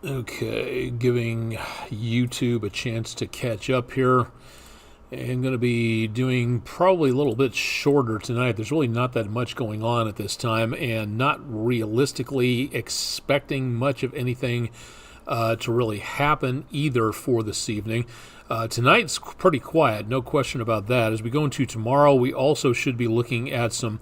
Okay, giving YouTube a chance to catch up here. And going to be doing probably a little bit shorter tonight. There's really not that much going on at this time, and not realistically expecting much of anything to really happen either for this evening. Tonight's pretty quiet, no question about that. As we go into tomorrow, we also should be looking at some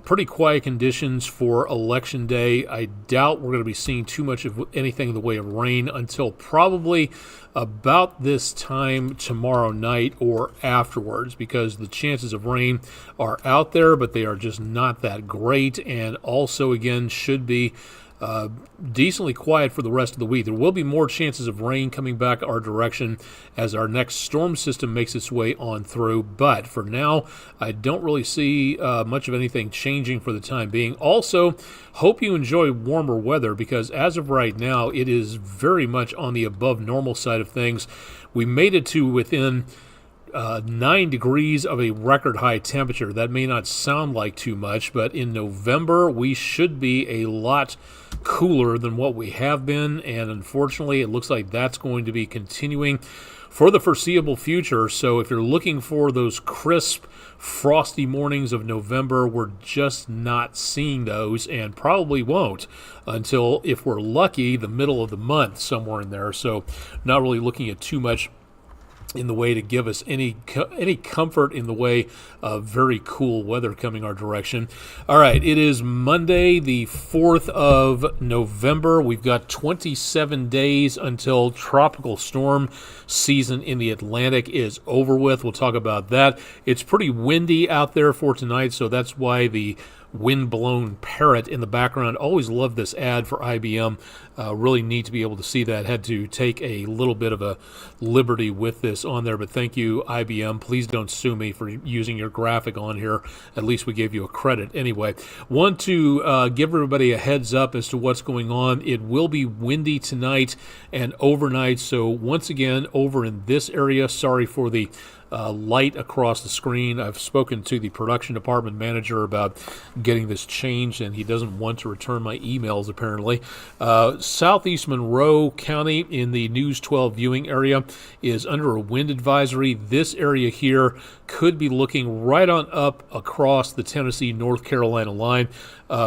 pretty quiet conditions for Election Day. I doubt we're going to be seeing too much of anything in the way of rain until probably about this time tomorrow night or afterwards, because the chances of rain are out there, but they are just not that great, and also, again, should be decently quiet for the rest of the week. There will be more chances of rain coming back our direction as our next storm system makes its way on through. But for now, I don't really see much of anything changing for the time being. Also, hope you enjoy warmer weather, because as of right now, it is very much on the above normal side of things. We made it to within 9 degrees of a record high temperature. That may not sound like too much, but in November we should be a lot cooler than what we have been, and unfortunately it looks like that's going to be continuing for the foreseeable future. So if you're looking for those crisp, frosty mornings of November, we're just not seeing those, and probably won't until, if we're lucky, the middle of the month, somewhere in there. So not really looking at too much in the way to give us any comfort in the way of very cool weather coming our direction. All right, it is Monday, the 4th of November. We've got 27 days until tropical storm season in the Atlantic is over with. We'll talk about that. It's pretty windy out there for tonight, so that's why the wind-blown parrot in the background. Always love this ad for IBM. Really neat to be able to see that. Had to take a little bit of a liberty with this on there, but thank you, IBM. Please don't sue me for using your graphic on here. At least we gave you a credit anyway. Want to give everybody a heads up as to what's going on. It will be windy tonight and overnight, so once again, over in this area, sorry for the light across the screen. I've spoken to the production department manager about getting this changed, and he doesn't want to return my emails, apparently. Southeast Monroe County in the News 12 viewing area is under a wind advisory. This area here could be looking right on up across the Tennessee-North Carolina line,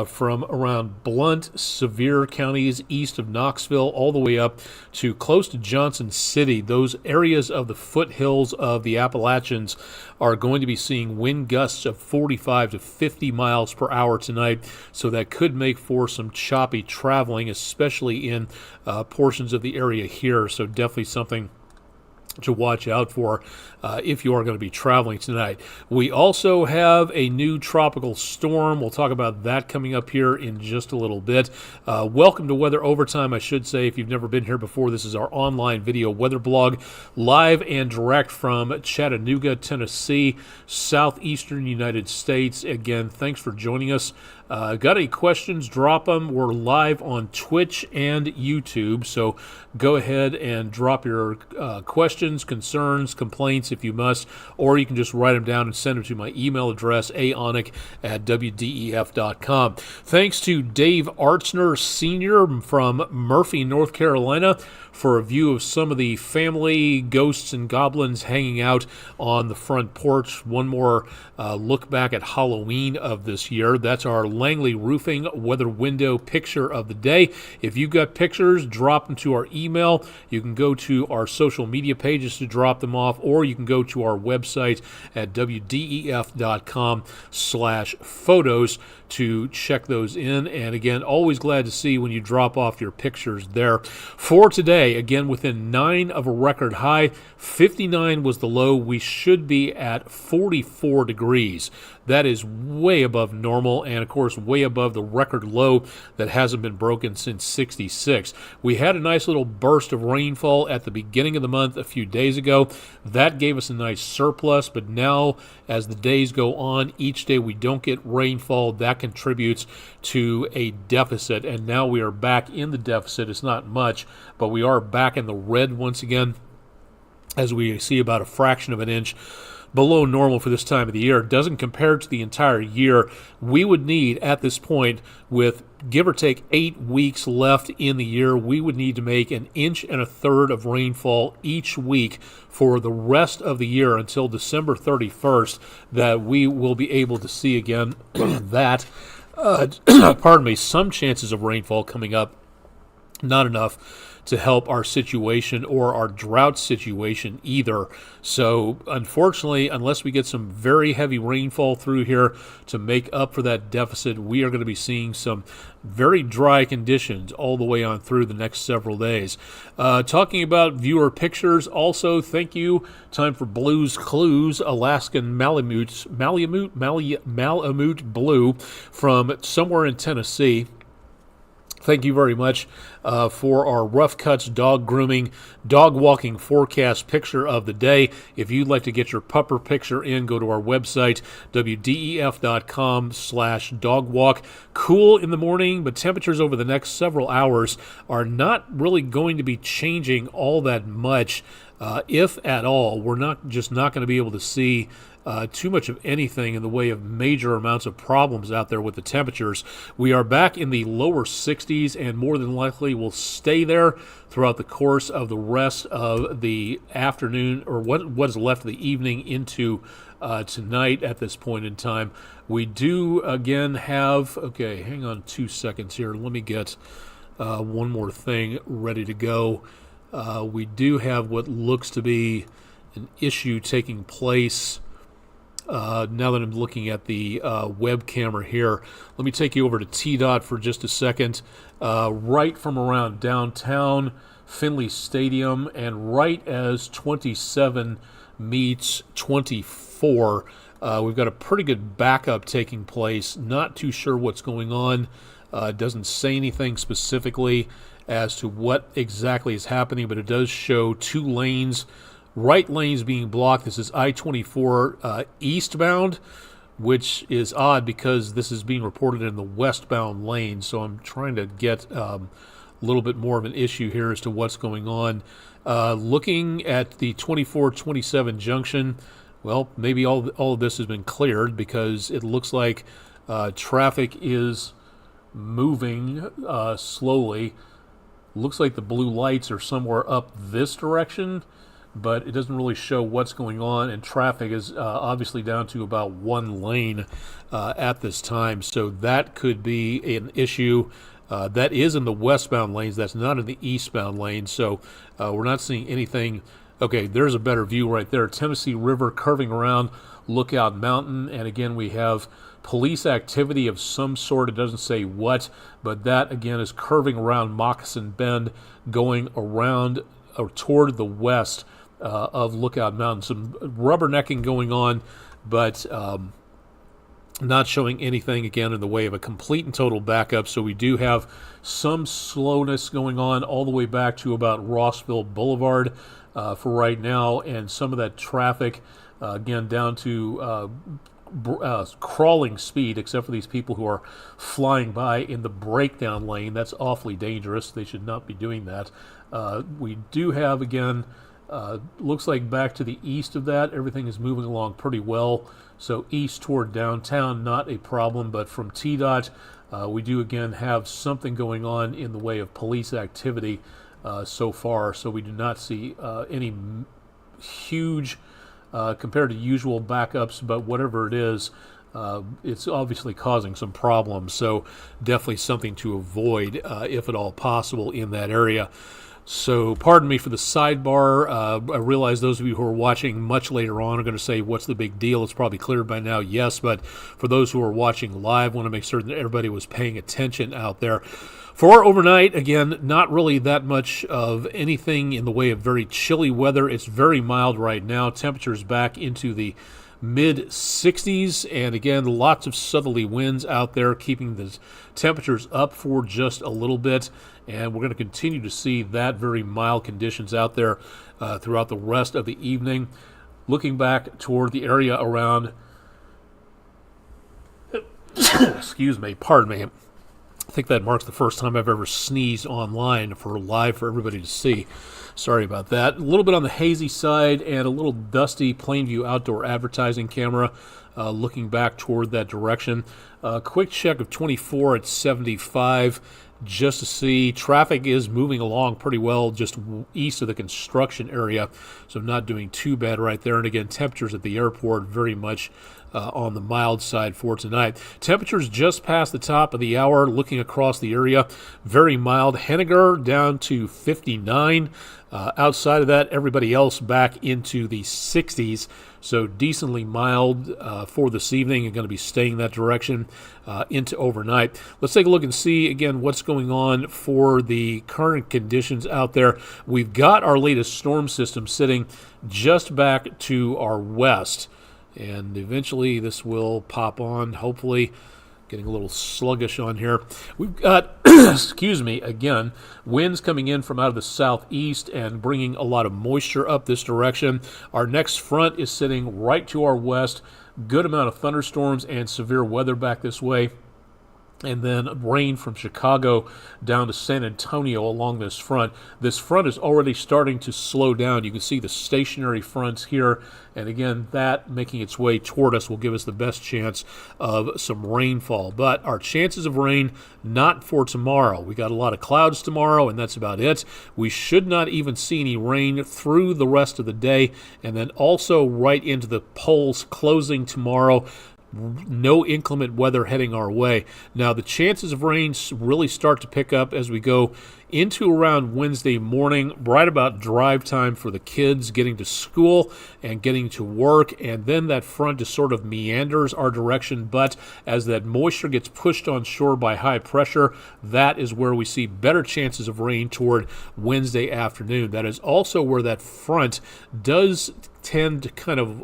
from around Blount, Sevier counties east of Knoxville, all the way up to close to Johnson City. Those areas of the foothills of the Appalachians are going to be seeing wind gusts of 45 to 50 miles per hour tonight, so that could make for some choppy traveling, especially in portions of the area here. So definitely something to watch out for if you are going to be traveling tonight. We also have a new tropical storm. We'll talk about that coming up here in just a little bit. Welcome to Weather Overtime, I should say. If you've never been here before, this is our online video weather blog, live and direct from Chattanooga, Tennessee, southeastern United States. Again, thanks for joining us. Got any questions? Drop them. We're live on Twitch and YouTube, so go ahead and drop your questions, concerns, complaints if you must, or you can just write them down and send them to my email address, aonic@wdef.com. Thanks to Dave Artsner Sr. from Murphy, North Carolina, for a view of some of the family ghosts and goblins hanging out on the front porch. One more look back at Halloween of this year. That's our Langley Roofing weather window picture of the day. If you've got pictures, drop them to our email. You can go to our social media pages to drop them off, or you can go to our website at wdef.com/photos to check those in. And again, always glad to see when you drop off your pictures there. For today, again, within 9 of a record high, 59 was the low. We should be at 44 degrees. That is way above normal, and of course way above the record low that hasn't been broken since 66. We had a nice little burst of rainfall at the beginning of the month a few days ago. That gave us a nice surplus, but now as the days go on, each day we don't get rainfall, that contributes to a deficit, and now we are back in the deficit. It's not much, but we are back in the red once again, as we see about a fraction of an inch below normal for this time of the year. It doesn't compare to the entire year. We would need, at this point, with give or take 8 weeks left in the year, we would need to make 1.33 inches of rainfall each week for the rest of the year until December 31st, that we will be able to see again that, pardon me, some chances of rainfall coming up. Not enough to help our situation or our drought situation either. So unfortunately, unless we get some very heavy rainfall through here to make up for that deficit, we are going to be seeing some very dry conditions all the way on through the next several days. Talking about viewer pictures also, thank you. Time for Blues Clues, Alaskan Malamute Blue from somewhere in Tennessee. Thank you very much for our Rough Cuts dog grooming, dog walking forecast picture of the day. If you'd like to get your pupper picture in, go to our website, wdef.com/dogwalk. Cool in the morning, but temperatures over the next several hours are not really going to be changing all that much, if at all. We're not going to be able to see too much of anything in the way of major amounts of problems out there with the temperatures. We are back in the lower 60s and more than likely will stay there throughout the course of the rest of the afternoon, or what is left of the evening into tonight at this point in time. We do again have, okay, hang on 2 seconds here. Let me get one more thing ready to go. We do have what looks to be an issue taking place. Now that I'm looking at the web camera here, let me take you over to T-Dot for just a second. Right from around downtown Finley Stadium, and right as 27 meets 24, we've got a pretty good backup taking place. Not too sure what's going on. It doesn't say anything specifically as to what exactly is happening, but it does show 2 lanes, right lanes being blocked. This is I-24 eastbound, which is odd because this is being reported in the westbound lane. So I'm trying to get a little bit more of an issue here as to what's going on. Looking at the 24-27 junction, well, maybe all of this has been cleared because it looks like traffic is moving slowly. Looks like the blue lights are somewhere up this direction, but it doesn't really show what's going on, and traffic is obviously down to about 1 lane at this time. So that could be an issue. That is in the westbound lanes. That's not in the eastbound lanes. So we're not seeing anything. Okay, there's a better view right there. Tennessee River curving around Lookout Mountain, and again we have police activity of some sort. It doesn't say what, but that again is curving around Moccasin Bend, going around or toward the west of Lookout Mountain. Some rubbernecking going on, but not showing anything again in the way of a complete and total backup. So we do have some slowness going on all the way back to about Rossville Boulevard for right now, and some of that traffic again down to crawling speed, except for these people who are flying by in the breakdown lane. That's awfully dangerous. They should not be doing that. We do have, again, looks like back to the east of that, everything is moving along pretty well. So east toward downtown, not a problem, but from T-Dot, we do again have something going on in the way of police activity so far. So we do not see any huge compared to usual backups, but whatever it is, it's obviously causing some problems. So definitely something to avoid if at all possible in that area. So pardon me for the sidebar. I realize those of you who are watching much later on are going to say, what's the big deal? It's probably cleared by now. Yes, but for those who are watching live, I want to make certain that everybody was paying attention out there. For overnight, again, not really that much of anything in the way of very chilly weather. It's very mild right now. Temperatures back into the mid-60s, and again, lots of southerly winds out there keeping the temperatures up for just a little bit, and we're going to continue to see that very mild conditions out there throughout the rest of the evening. Looking back toward the area around excuse me, pardon me, think that marks the first time I've ever sneezed online for live for everybody to see. Sorry about that. A little bit on the hazy side and a little dusty Plainview outdoor advertising camera looking back toward that direction. Quick check of 24 at 75 just to see. Traffic is moving along pretty well just east of the construction area, so not doing too bad right there. And again, temperatures at the airport very much on the mild side for tonight. Temperatures just past the top of the hour, looking across the area, very mild. Henniger down to 59. Outside of that, everybody else back into the 60s, so decently mild for this evening, and going to be staying that direction into overnight. Let's take a look and see again what's going on for the current conditions out there. We've got our latest storm system sitting just back to our west, and eventually this will pop on, hopefully. Getting a little sluggish on here. We've got, excuse me, again, winds coming in from out of the southeast and bringing a lot of moisture up this direction. Our next front is sitting right to our west. Good amount of thunderstorms and severe weather back this way. And then rain from Chicago down to San Antonio along this front. This front is already starting to slow down. You can see the stationary fronts here. And again, that making its way toward us will give us the best chance of some rainfall. But our chances of rain, not for tomorrow. We got a lot of clouds tomorrow, and that's about it. We should not even see any rain through the rest of the day. And then also right into the polls closing tomorrow. No inclement weather heading our way. Now, the chances of rain really start to pick up as we go into around Wednesday morning, right about drive time for the kids getting to school and getting to work, and then that front just sort of meanders our direction. But as that moisture gets pushed on shore by high pressure, that is where we see better chances of rain toward Wednesday afternoon. That is also where that front does tend to kind of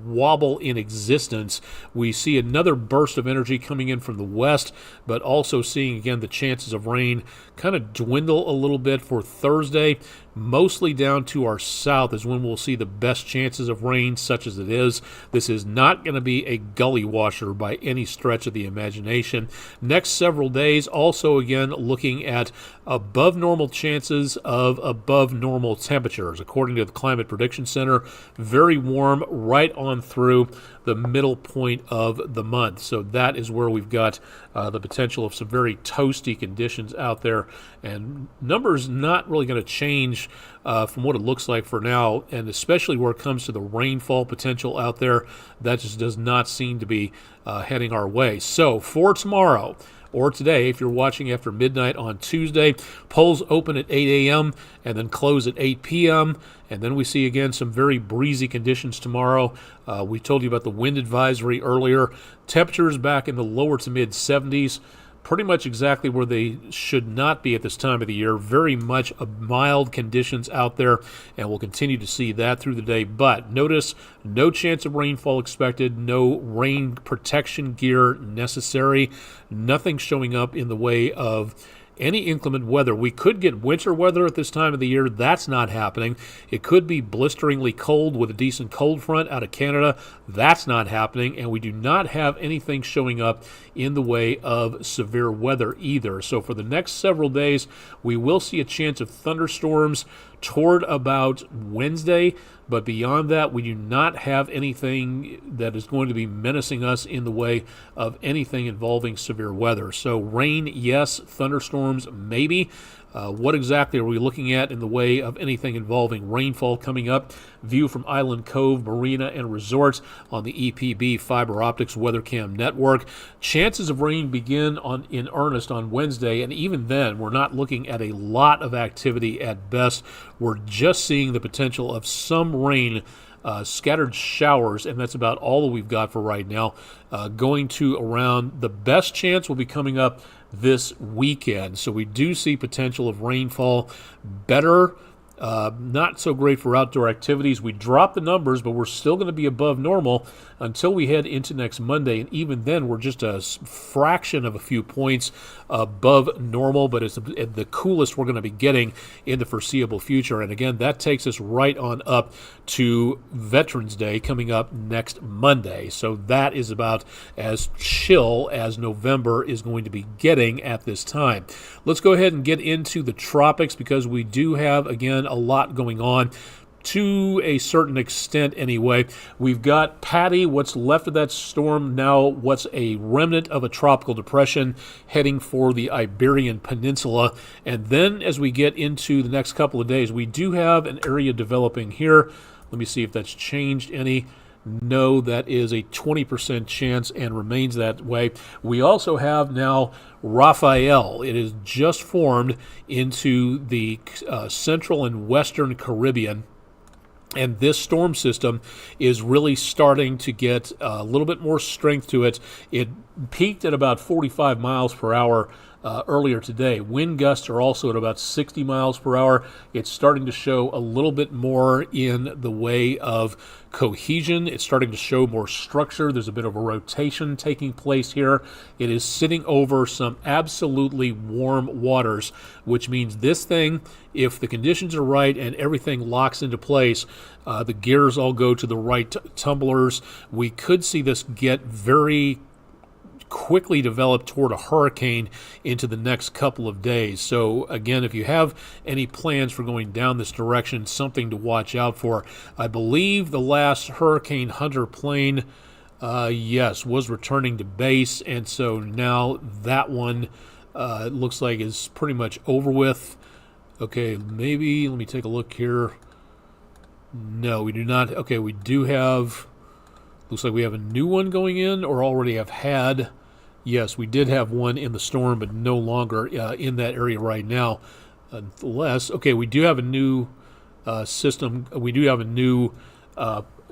wobble in existence. We see another burst of energy coming in from the west, but also seeing again the chances of rain kind of dwindle a little bit for Thursday. Mostly down to our south is when we'll see the best chances of rain, such as it is. This is not going to be a gully washer by any stretch of the imagination. Next several days, also again looking at above normal chances of above normal temperatures. According to the Climate Prediction Center, very warm right on through the middle point of the month. So that is where we've got the potential of some very toasty conditions out there. And numbers not really going to change from what it looks like for now, and especially where it comes to the rainfall potential out there, that just does not seem to be heading our way. So for tomorrow, or today, if you're watching after midnight on Tuesday, polls open at 8 a.m. and then close at 8 p.m. And then we see again some very breezy conditions tomorrow. We told you about the wind advisory earlier. Temperatures back in the lower to mid 70s. Pretty much exactly where they should not be at this time of the year. Very much mild conditions out there, and we'll continue to see that through the day. But notice, no chance of rainfall expected, no rain protection gear necessary, nothing showing up in the way of any inclement weather. We could get winter weather at this time of the year. That's not happening. It could be blisteringly cold with a decent cold front out of Canada. That's not happening. And we do not have anything showing up in the way of severe weather either. So for the next several days, we will see a chance of thunderstorms toward about Wednesday. But beyond that, we do not have anything that is going to be menacing us in the way of anything involving severe weather. So rain, yes. Thunderstorms, maybe. What exactly are we looking at in the way of anything involving rainfall coming up? View from Island Cove Marina and Resorts on the EPB Fiber Optics WeatherCam network. Chances of rain begin in earnest on Wednesday, and even then, we're not looking at a lot of activity at best. We're just seeing the potential of some rain, scattered showers, and that's about all that we've got for right now. Going to around, the best chance will be coming up this weekend. So we do see potential of rainfall better Not so great for outdoor activities. We dropped the numbers, but we're still going to be above normal until we head into next Monday. And even then, we're just a fraction of a few points above normal, but it's the coolest we're going to be getting in the foreseeable future. And again, that takes us right on up to Veterans Day coming up next Monday. So that is about as chill as November is going to be getting at this time. Let's go ahead and get into the tropics, because we do have, again, a lot going on to a certain extent anyway. We've got Patty, what's left of that storm now, what's a remnant of a tropical depression heading for the Iberian Peninsula. And then as we get into the next couple of days, we do have an area developing here. Let me see if that's changed any. No, that is a 20% chance and remains that way. We also have now Rafael. It is just formed into the central and western Caribbean. And this storm system is really starting to get a little bit more strength to it. It peaked at about 45 miles per hour earlier today. Wind gusts are also at about 60 miles per hour. It's starting to show a little bit more in the way of cohesion. It's starting to show more structure. There's a bit of a rotation taking place here. It is sitting over some absolutely warm waters, which means this thing, if the conditions are right and everything locks into place, the gears all go to the right tumblers, we could see this get very quickly develop toward a hurricane into the next couple of days. So again, if you have any plans for going down this direction, something to watch out for. I believe the last Hurricane Hunter plane, yes, was returning to base, and so now that one looks like is pretty much over with. Okay, maybe, let me take a look here. No, we do not. Okay, we do have, looks like we have a new one going in, or already have had. Yes, we did have one in the storm, but no longer in that area right now. Unless, okay, we do have a new system. We do have a new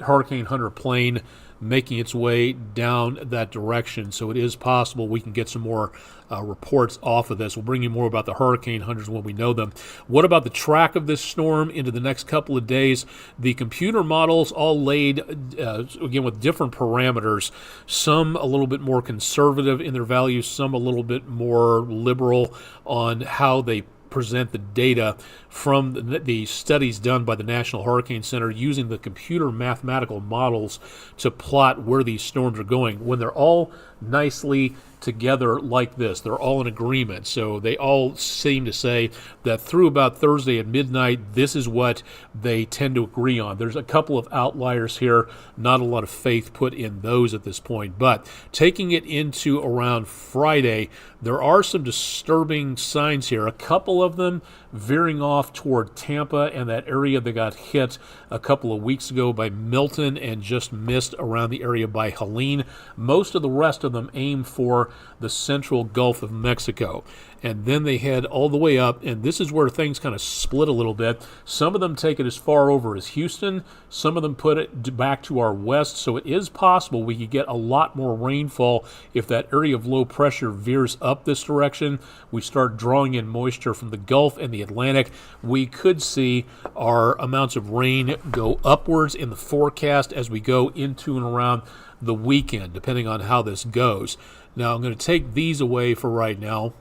Hurricane Hunter plane making its way down that direction. So it is possible we can get some more reports off of this. We'll bring you more about the Hurricane Hunters when we know them. What about the track of this storm into the next couple of days? The computer models all laid, again, with different parameters, some a little bit more conservative in their values, some a little bit more liberal on how they present the data from the studies done by the National Hurricane Center using the computer mathematical models to plot where these storms are going. When they're all nicely together like this, they're all in agreement. So they all seem to say that through about Thursday at midnight, this is what they tend to agree on. There's a couple of outliers here, not a lot of faith put in those at this point. But taking it into around Friday, there are some disturbing signs here. A couple of them veering off toward Tampa and that area that got hit a couple of weeks ago by Milton and just missed around the area by Helene. Most of the rest of them aim for the central Gulf of Mexico. And then they head all the way up, and this is where things kind of split a little bit. Some of them take it as far over as Houston. Some of them put it back to our west. So it is possible we could get a lot more rainfall if that area of low pressure veers up this direction. We start drawing in moisture from the Gulf and the Atlantic. We could see our amounts of rain go upwards in the forecast as we go into and around the weekend, depending on how this goes. Now, I'm going to take these away for right now,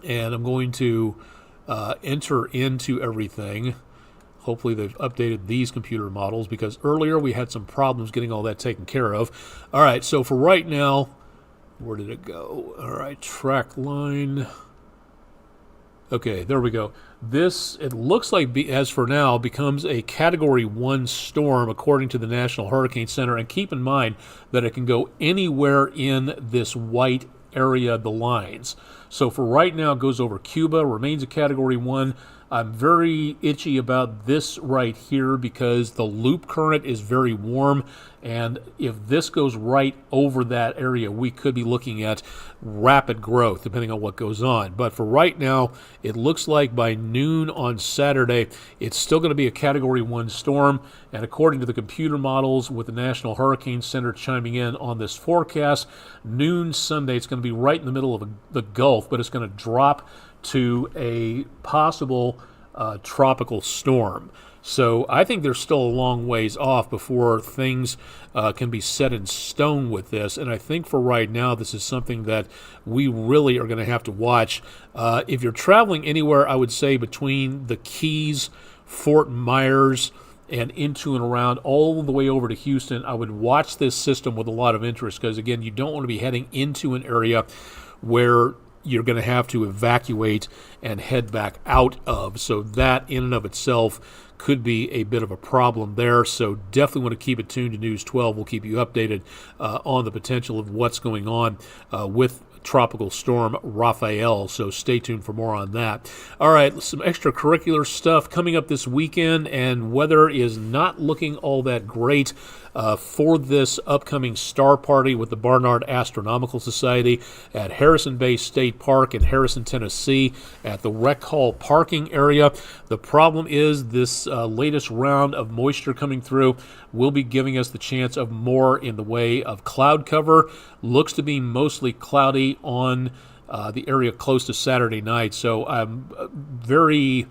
and I'm going to enter into everything. Hopefully they've updated these computer models, because earlier we had some problems getting all that taken care of. All right, so for right now, where did it go? All right, track line. Okay, there we go. This, it looks like, as for now, becomes a Category 1 storm according to the National Hurricane Center. And keep in mind that it can go anywhere in this white area, the lines. So for right now, it goes over Cuba, remains a Category 1. I'm very itchy about this right here because the loop current is very warm, and if this goes right over that area, we could be looking at rapid growth depending on what goes on. But for right now, it looks like by noon on Saturday, it's still going to be a Category 1 storm, and according to the computer models with the National Hurricane Center chiming in on this forecast, noon Sunday, it's going to be right in the middle of the Gulf, but it's going to drop to a possible tropical storm. So I think they're still a long ways off before things can be set in stone with this. And I think for right now, this is something that we really are going to have to watch. If you're traveling anywhere, I would say between the Keys, Fort Myers, and into and around all the way over to Houston, I would watch this system with a lot of interest because, again, you don't want to be heading into an area where you're going to have to evacuate and head back out of. So that in and of itself could be a bit of a problem there. So definitely want to keep it tuned to News 12. We'll keep you updated on the potential of what's going on with Tropical Storm Raphael, so stay tuned for more on that. All right, some extracurricular stuff coming up this weekend, and weather is not looking all that great for this upcoming star party with the Barnard Astronomical Society at Harrison Bay State Park in Harrison, Tennessee, at the Rec Hall parking area. The problem is this latest round of moisture coming through will be giving us the chance of more in the way of cloud cover. Looks to be mostly cloudy on the area close to Saturday night. So I'm very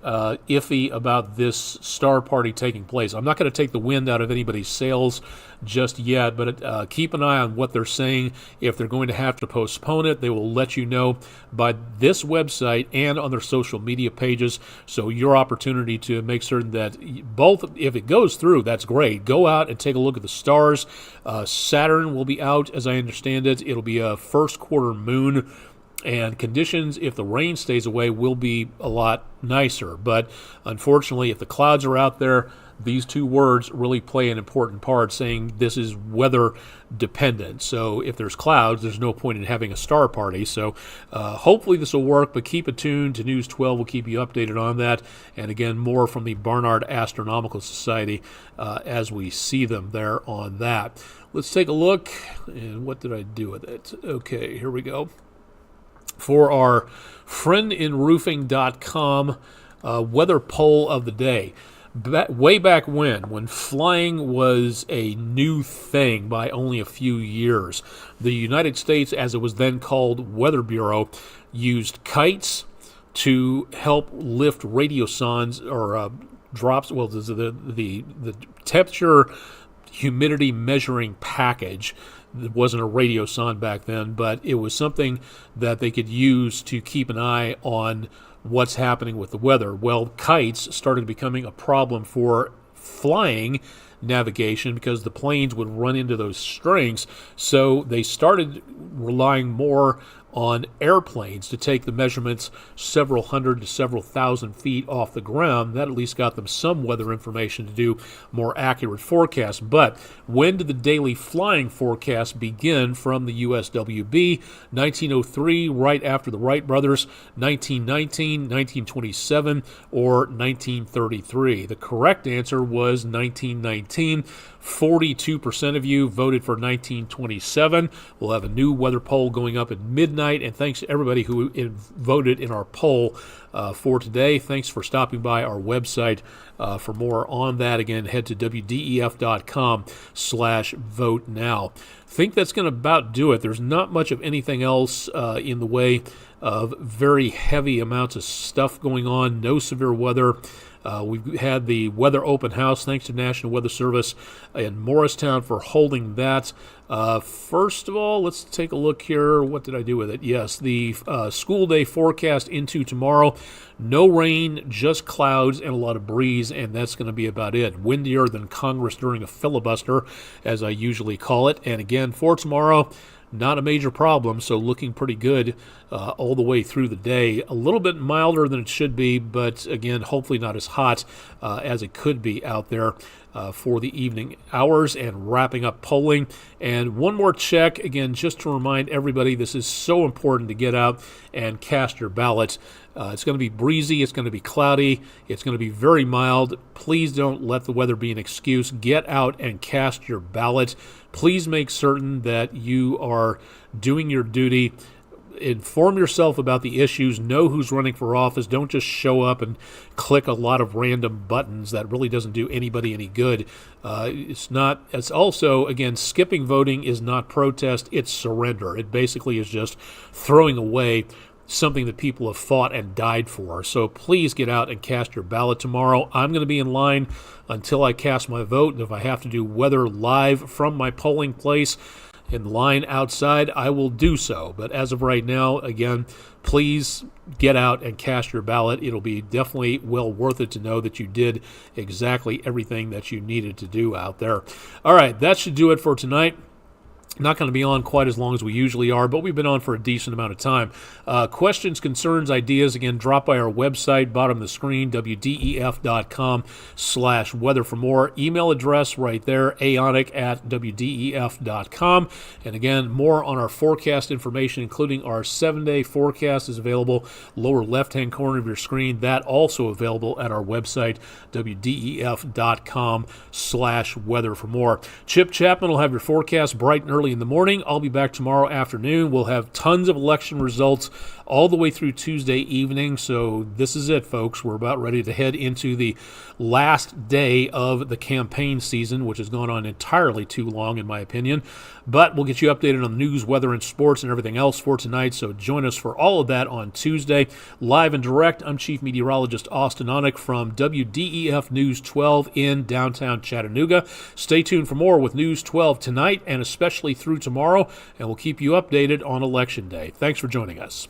iffy about this star party taking place. I'm not going to take the wind out of anybody's sails just yet, but keep an eye on what they're saying. If they're going to have to postpone it, they will let you know by this website and on their social media pages. So your opportunity to make certain that both, if it goes through, that's great. Go out and take a look at the stars. Saturn will be out, as I understand it. It'll be a first quarter moon. And conditions, if the rain stays away, will be a lot nicer. But unfortunately, if the clouds are out there, these two words really play an important part, saying this is weather dependent. So if there's clouds, there's no point in having a star party. So hopefully this will work, but keep it tuned to News 12. We'll keep you updated on that. And again, more from the Barnard Astronomical Society as we see them there on that. Let's take a look. And what did I do with it? Okay, here we go. For our friendinroofing.com weather poll of the day. Way back when flying was a new thing by only a few years, the United States, as it was then called, Weather Bureau, used kites to help lift radiosondes or drops. Well, the temperature humidity measuring package. It wasn't a radiosonde back then, but it was something that they could use to keep an eye on what's happening with the weather. Well, kites started becoming a problem for flying navigation because the planes would run into those strings, so they started relying more on airplanes to take the measurements several hundred to several thousand feet off the ground. That at least got them some weather information to do more accurate forecasts. But when did the daily flying forecast begin from the USWB? 1903, right after the Wright brothers, 1919, 1927, or 1933? The correct answer was 1919. 42% of you voted for 1927. We'll have a new weather poll going up at midnight, and thanks to everybody who voted in our poll for today. Thanks for stopping by our website for more on that. Again, head to wdef.com/vote now. Think that's going to about do it. There's not much of anything else in the way of very heavy amounts of stuff going on. No severe weather. We've had the weather open house, thanks to National Weather Service in Morristown for holding that. First of all, let's take a look here. What did I do with it? Yes, the school day forecast into tomorrow. No rain, just clouds and a lot of breeze, and that's going to be about it. Windier than Congress during a filibuster, as I usually call it. And again, for tomorrow, not a major problem, so looking pretty good all the way through the day. A little bit milder than it should be, but again, hopefully not as hot as it could be out there for the evening hours. And wrapping up polling. And one more check, again, just to remind everybody, this is so important to get out and cast your ballot. It's going to be breezy, it's going to be cloudy, it's going to be very mild. Please don't let the weather be an excuse. Get out and cast your ballot. Please make certain that you are doing your duty. Inform yourself about the issues. Know who's running for office. Don't just show up and click a lot of random buttons. That really doesn't do anybody any good. It's also, again, skipping voting is not protest, it's surrender. It basically is just throwing away something that people have fought and died for. So please get out and cast your ballot tomorrow. I'm going to be in line until I cast my vote, and if I have to do weather live from my polling place in line outside, I will do so. But as of right now, again, please get out and cast your ballot. It'll be definitely well worth it to know that you did exactly everything that you needed to do out there. All right, that should do it for tonight. Not going to be on quite as long as we usually are, but we've been on for a decent amount of time. Questions, concerns, ideas, again, drop by our website, bottom of the screen, wdef.com/weather for more. Email address right there, aonic@wdef.com. And again, more on our forecast information, including our 7-day forecast, is available lower left-hand corner of your screen. That also available at our website, wdef.com/weather for more. Chip Chapman will have your forecast bright and early in the morning. I'll be back tomorrow afternoon. We'll have tons of election results all the way through Tuesday evening. So this is it, folks. We're about ready to head into the last day of the campaign season, which has gone on entirely too long, in my opinion. But we'll get you updated on the news, weather, and sports and everything else for tonight. So join us for all of that on Tuesday. Live and direct, I'm Chief Meteorologist Austin Onick from WDEF News 12 in downtown Chattanooga. Stay tuned for more with News 12 tonight and especially through tomorrow, and we'll keep you updated on Election Day. Thanks for joining us.